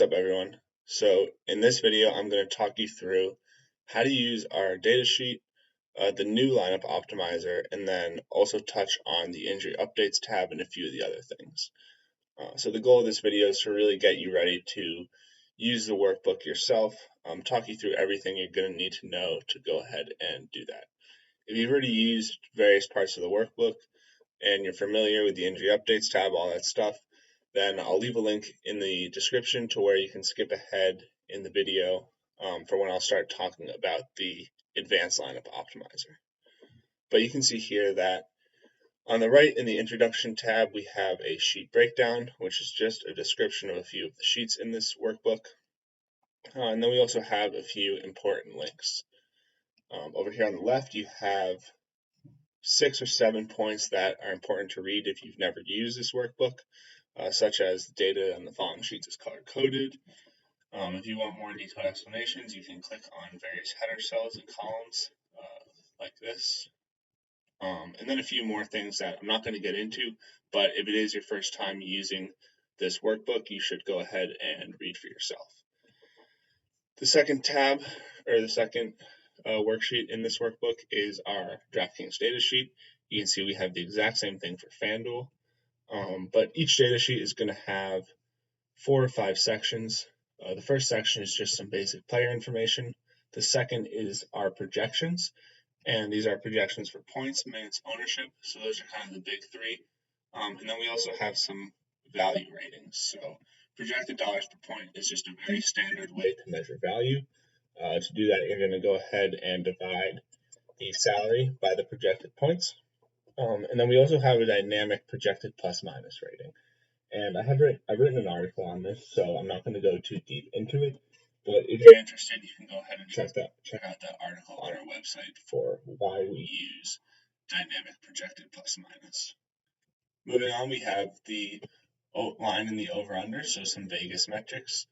What's up, everyone? So in this video, I'm going to talk you through how to use our datasheet, the new lineup optimizer, and then also touch on the injury updates tab and a few of the other things. So the goal of this video is to really get you ready to use the workbook yourself, talk you through everything you're going to need to know to go ahead and do that. If you've already used various parts of the workbook and you're familiar with the injury updates tab, all that stuff, then I'll leave a link in the description to where you can skip ahead in the video for when I'll start talking about the advanced lineup optimizer. But you can see here that on the right in the introduction tab, we have a sheet breakdown, which is just a description of a few of the sheets in this workbook. And then we also have a few important links. Over here on the left, you have 6 or 7 points that are important to read if you've never used this workbook, such as the data on the following sheets is color-coded. If you want more detailed explanations, you can click on various header cells and columns like this. And then a few more things that I'm not going to get into, but if it is your first time using this workbook, you should go ahead and read for yourself. The second tab, or the second worksheet in this workbook is our DraftKings data sheet. You can see we have the exact same thing for FanDuel, but each data sheet is going to have 4 or 5 sections. The first section is just some basic player information. The second is our projections, and these are projections for points, minutes, ownership. So those are kind of the big three. And then we also have some value ratings. So projected dollars per point is just a very standard way to measure value. To do that, you're going to go ahead and divide the salary by the projected points. And then we also have a dynamic projected plus minus rating. And I've written an article on this, so I'm not going to go too deep into it. But if you're interested, you can go ahead and check out that article on our website for why we use dynamic projected plus minus. Moving on, we have the line in the over/under, so some Vegas metrics.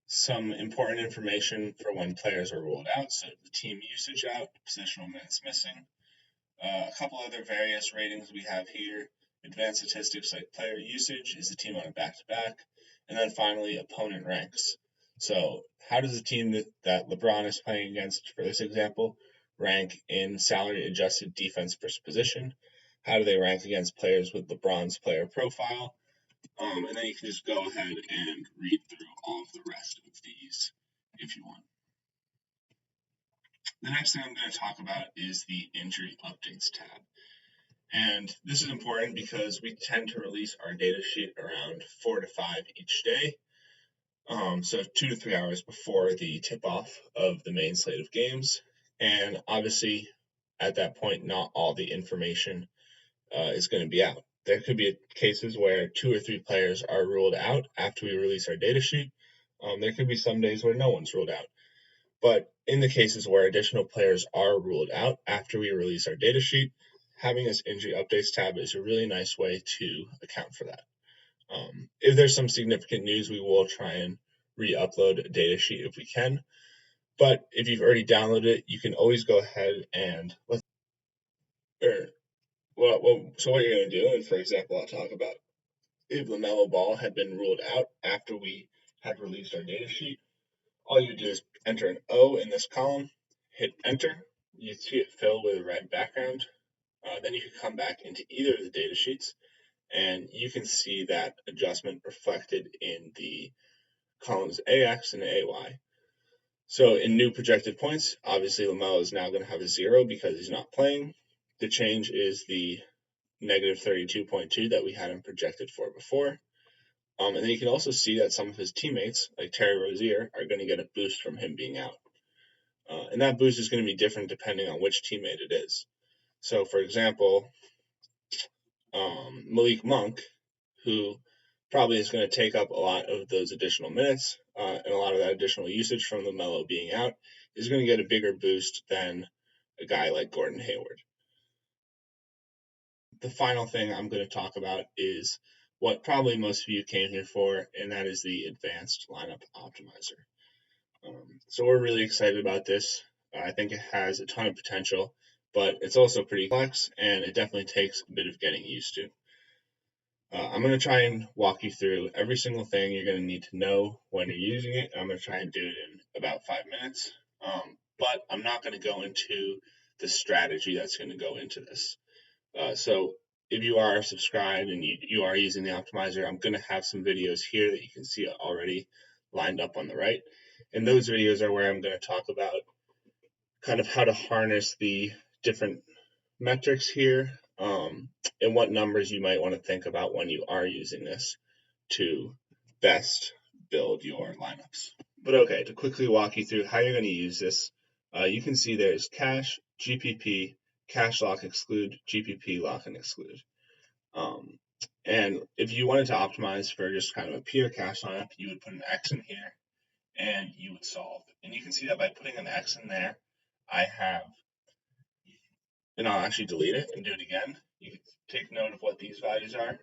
Some important information for when players are ruled out, so the team usage out, positional minutes missing. A couple other various ratings we have here. Advanced statistics like player usage, is the team on a back-to-back, and then finally opponent ranks. So how does the team that LeBron is playing against, for this example, rank in salary adjusted defense versus position? How do they rank against players with LeBron's player profile? And then you can just go ahead and read through all of the rest of these if you want. The next thing I'm going to talk about is the injury updates tab. And this is important because we tend to release our data sheet around 4 to 5 each day. So 2 to 3 hours before the tip-off of the main slate of games. And obviously, at that point, not all the information is going to be out. There could be cases where 2 or 3 players are ruled out after we release our data sheet. There could be some days where no one's ruled out. But in the cases where additional players are ruled out after we release our data sheet, having this injury updates tab is a really nice way to account for that. If there's some significant news, we will try and re-upload a data sheet if we can. But if you've already downloaded it, you can always go ahead and so what you're going to do, and for example, I'll talk about if LaMelo Ball had been ruled out after we had released our data sheet, all you do is enter an O in this column, hit enter, you see it fill with a red background. Then you can come back into either of the data sheets and you can see that adjustment reflected in the columns AX and AY. So in new projected points, obviously LaMelo is now going to have a 0 because he's not playing. The change is the negative 32.2 that we had him projected for before. And then you can also see that some of his teammates, like Terry Rozier, are going to get a boost from him being out. And that boost is going to be different depending on which teammate it is. So, for example, Malik Monk, who probably is going to take up a lot of those additional minutes and a lot of that additional usage from LaMelo being out, is going to get a bigger boost than a guy like Gordon Hayward. The final thing I'm going to talk about is what probably most of you came here for, and that is the advanced lineup optimizer. So we're really excited about this. I think it has a ton of potential, but it's also pretty complex, and it definitely takes a bit of getting used to. I'm going to try and walk you through every single thing you're going to need to know when you're using it. I'm going to try and do it in about 5 minutes. But I'm not going to go into the strategy that's going to go into this. So if you are subscribed and you are using the optimizer, I'm going to have some videos here that you can see already lined up on the right. And those videos are where I'm going to talk about kind of how to harness the different metrics here, and what numbers you might want to think about when you are using this to best build your lineups. But okay, to quickly walk you through how you're going to use this, you can see there's cash, GPP, cash lock exclude, GPP lock and exclude. And if you wanted to optimize for just kind of a pure cash lineup, you would put an X in here and you would solve. And you can see that by putting an X in there, I have, and I'll actually delete it and do it again. You can take note of what these values are.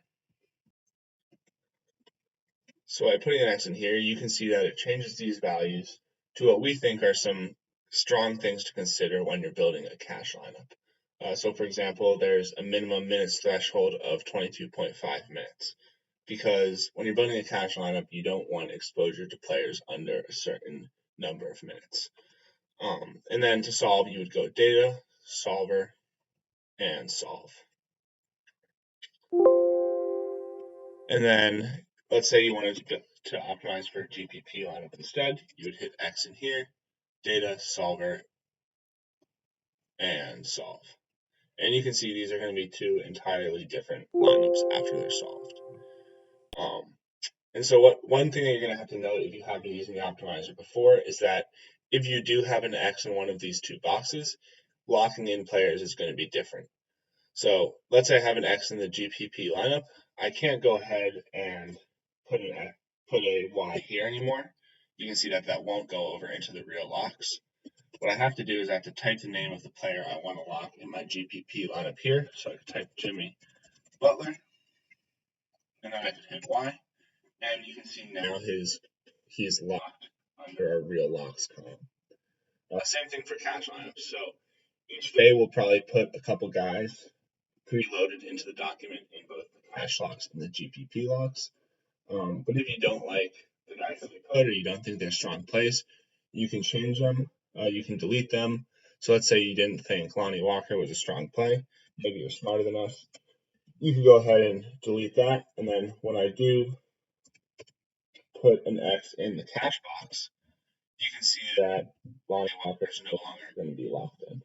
So by putting an X in here, you can see that it changes these values to what we think are some strong things to consider when you're building a cash lineup. So for example, there's a minimum minutes threshold of 22.5 minutes, because when you're building a cash lineup, you don't want exposure to players under a certain number of minutes. And then to solve, you would go data, solver, and solve. And then let's say you wanted to optimize for GPP lineup instead, you would hit X in here, data, solver, and solve. And you can see these are going to be two entirely different lineups after they're solved. And so one thing that you're going to have to note if you have been using the optimizer before is that if you do have an X in one of these two boxes, locking in players is going to be different. So let's say I have an X in the GPP lineup. I can't go ahead and put a Y here anymore. You can see that that won't go over into the real locks. What I have to do is I have to type the name of the player I want to lock in my GPP lineup here. So I can type Jimmy Butler, and then I can hit Y, and you can see now he's locked under our real locks column. Same thing for cash lineups. So each day we'll probably put a couple guys preloaded into the document in both the cash locks and the GPP locks. But if you don't like the guys that we put, or you don't think they're strong plays, you can change them. You can delete them. So let's say you didn't think Lonnie Walker was a strong play. Maybe you're smarter than us. You can go ahead and delete that. And then when I do put an X in the cash box, you can see that Lonnie Walker is no longer going to be locked in.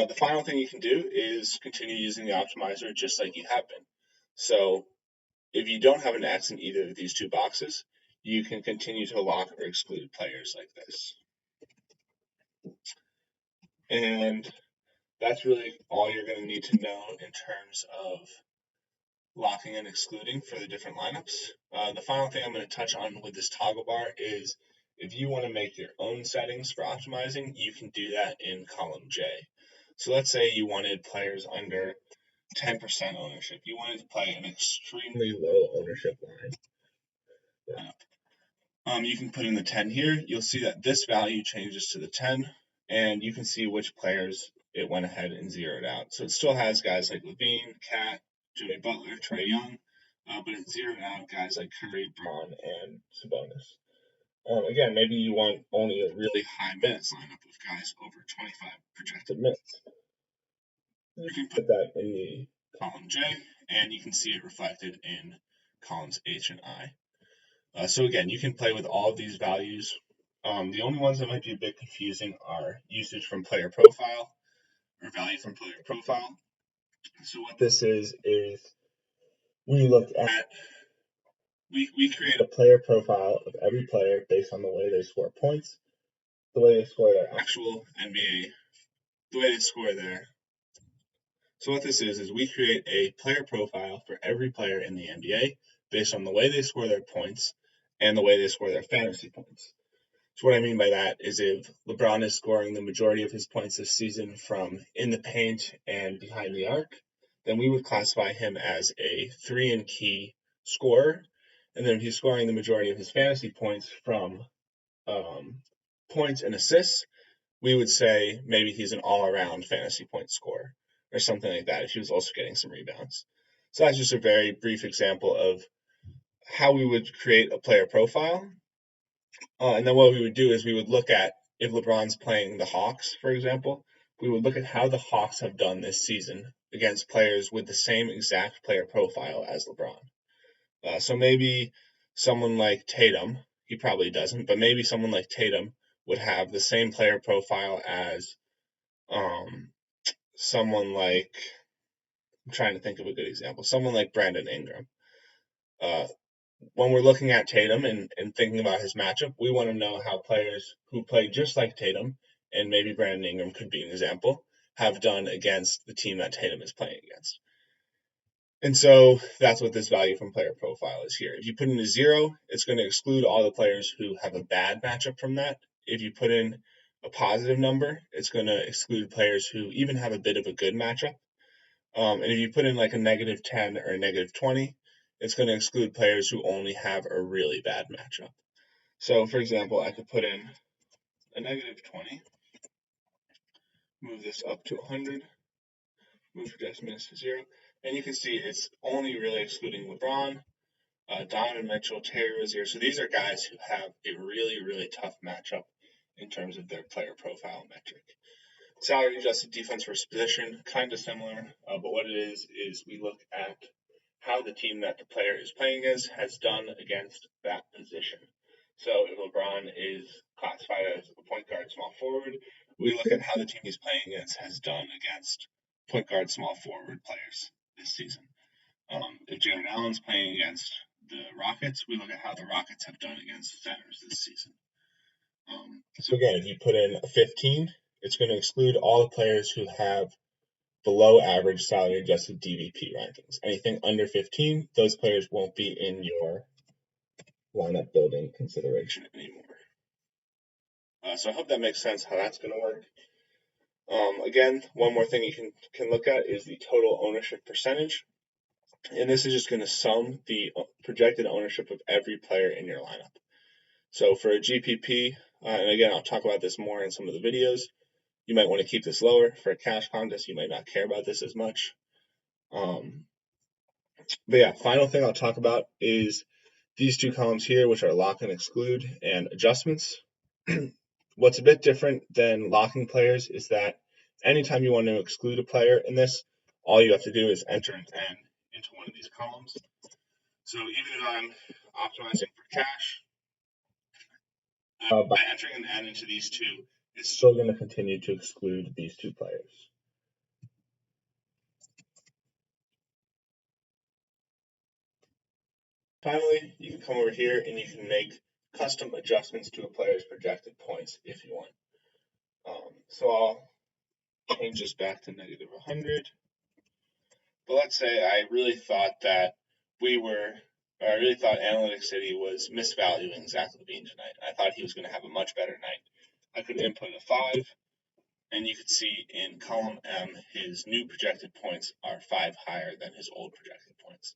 The final thing you can do is continue using the optimizer just like you have been. So if you don't have an X in either of these two boxes, you can continue to lock or exclude players like this. And that's really all you're going to need to know in terms of locking and excluding for the different lineups. The final thing I'm going to touch on with this toggle bar is if you want to make your own settings for optimizing, you can do that in column J. So let's say you wanted players under 10% ownership. You wanted to play an extremely low ownership line. You can put in the 10 here. You'll see that this value changes to the 10, and you can see which players it went ahead and zeroed out. So it still has guys like Levine, Cat, Jimmy Butler, Trae Young, but it zeroed out guys like Curry, Braun, and Sabonis. Again, maybe you want only a really high minutes lineup with guys over 25 projected minutes. You can put that in the column J, and you can see it reflected in columns H and I. So again, you can play with all of these values. The only ones that might be a bit confusing are usage from player profile or value from player profile. So what this is we look at, we create a player profile of every player based on the way they score points, the way they score their actual NBA, the way they score their. So what this is we create a player profile for every player in the NBA based on the way they score their points and the way they score their fantasy points. So what I mean by that is if LeBron is scoring the majority of his points this season from in the paint and behind the arc, then we would classify him as a 3-and-key scorer. And then if he's scoring the majority of his fantasy points from points and assists, we would say maybe he's an all-around fantasy point scorer or something like that if he was also getting some rebounds. So that's just a very brief example of how we would create a player profile. And then what we would do is we would look at, if LeBron's playing the Hawks, for example, we would look at how the Hawks have done this season against players with the same exact player profile as LeBron. So maybe someone like Tatum, he probably doesn't, but maybe someone like Tatum would have the same player profile as someone like, I'm trying to think of a good example, someone like Brandon Ingram. When we're looking at Tatum and thinking about his matchup, we want to know how players who play just like Tatum, and maybe Brandon Ingram could be an example, have done against the team that Tatum is playing against. And so that's what this value from player profile is here. If you put in a 0, it's going to exclude all the players who have a bad matchup from that. If you put in a positive number, it's going to exclude players who even have a bit of a good matchup. And if you put in like a -10 or a -20, it's going to exclude players who only have a really bad matchup. So, for example, I could put in a -20, move this up to 100, move adjustments to 0, and you can see it's only really excluding LeBron, Donovan Mitchell, Terry Rozier. So these are guys who have a really, really tough matchup in terms of their player profile metric. Salary adjusted defense versus position, kind of similar, but what it is we look at how the team that the player is playing against has done against that position. So if LeBron is classified as a point guard, small forward, we look at how the team he's playing against has done against point guard, small forward players this season. If Jared Allen's playing against the Rockets, we look at how the Rockets have done against centers this season. So again, if you put in a 15, it's going to exclude all the players who have below average salary adjusted DVP rankings. Anything under 15, those players won't be in your lineup building consideration anymore. So I hope that makes sense how that's going to work. Again, one more thing you can look at is the total ownership percentage. And this is just going to sum the projected ownership of every player in your lineup. So for a GPP, and again, I'll talk about this more in some of the videos, you might want to keep this lower. For a cash contest, you might not care about this as much. But yeah, final thing I'll talk about is these two columns here, which are lock and exclude and adjustments. What's a bit different than locking players is that anytime you want to exclude a player in this, all you have to do is enter an N into one of these columns. So even if I'm optimizing for cash, by entering an N into these two, it's still going to continue to exclude these two players. Finally, you can come over here and you can make custom adjustments to a player's projected points if you want. So I'll change this back to -100. But let's say I really thought that I really thought Analytic City was misvaluing Zach LaVine tonight. I thought he was going to have a much better night. I could input a 5, and you could see in column M, his new projected points are 5 higher than his old projected points.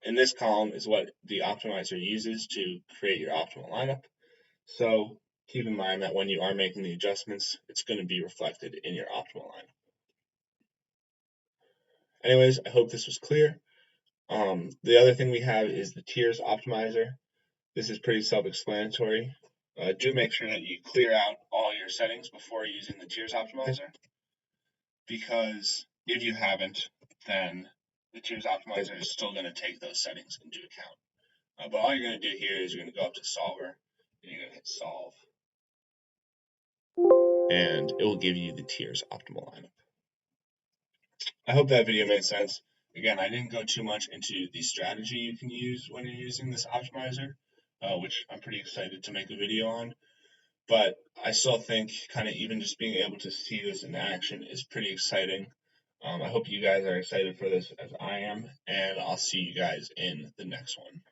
In this column is what the optimizer uses to create your optimal lineup. So keep in mind that when you are making the adjustments, it's going to be reflected in your optimal lineup. Anyways, I hope this was clear. The other thing we have is the tiers optimizer. This is pretty self-explanatory. Do make sure that you clear out all your settings before using the tiers optimizer, because if you haven't, then the tiers optimizer is still going to take those settings into account. But all you're going to do here is you're going to go up to solver, and you're going to hit solve, and it will give you the tiers optimal lineup. I hope that video made sense. Again, I didn't go too much into the strategy you can use when you're using this optimizer, which I'm pretty excited to make a video on. But I still think kind of even just being able to see this in action is pretty exciting. I hope you guys are excited for this as I am, and I'll see you guys in the next one.